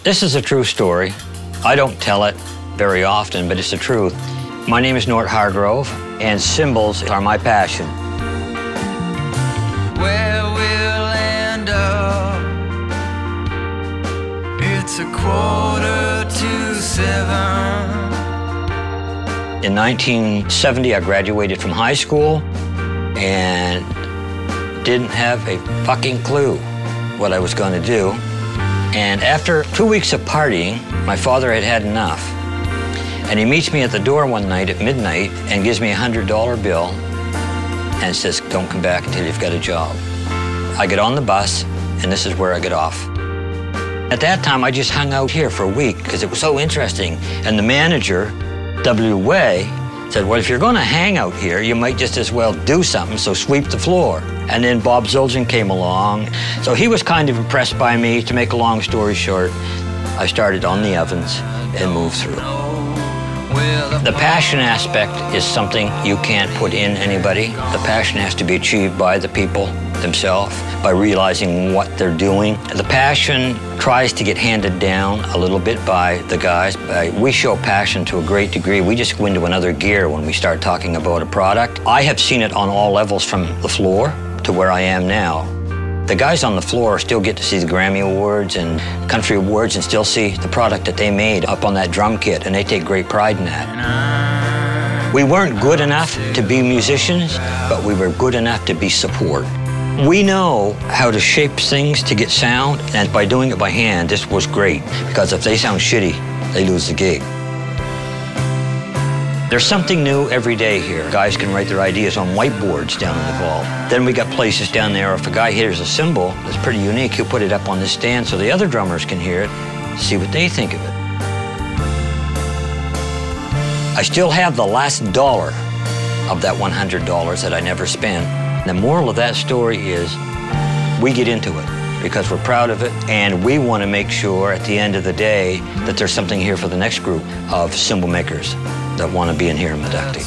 This is a true story. I don't tell it very often, but it's the truth. My name is Nort Hargrove, and cymbals are my passion. Where we'll end up, it's 6:45. In 1970, I graduated from high school and didn't have a fucking clue what I was going to do. And after 2 weeks of partying, my father had had enough. And he meets me at the door one night at midnight and gives me a $100 bill and says, "Don't come back until you've got a job." I get on the bus, and this is where I get off. At that time, I just hung out here for a week because it was so interesting. And the manager, W. Way, said, "Well, if you're going to hang out here, you might just as well do something, so sweep the floor." And then Bob Zildjian came along. So he was kind of impressed by me. To make a long story short, I started on the ovens and moved through. The passion aspect is something you can't put in anybody. The passion has to be achieved by the people themselves, by realizing what they're doing. The passion tries to get handed down a little bit by the guys. We show passion to a great degree. We just go into another gear when we start talking about a product. I have seen it on all levels, from the floor to where I am now. The guys on the floor still get to see the Grammy Awards and Country Awards and still see the product that they made up on that drum kit, and they take great pride in that. We weren't good enough to be musicians, but we were good enough to be support. We know how to shape things to get sound, and by doing it by hand, this was great, because if they sound shitty, they lose the gig. There's something new every day here. Guys can write their ideas on whiteboards down in the vault. Then we got places down there, if a guy hears a cymbal that's pretty unique, he'll put it up on this stand so the other drummers can hear it, see what they think of it. I still have the last dollar of that $100 that I never spent. The moral of that story is we get into it because we're proud of it, and we want to make sure at the end of the day that there's something here for the next group of cymbal makers that want to be in here in Meductic.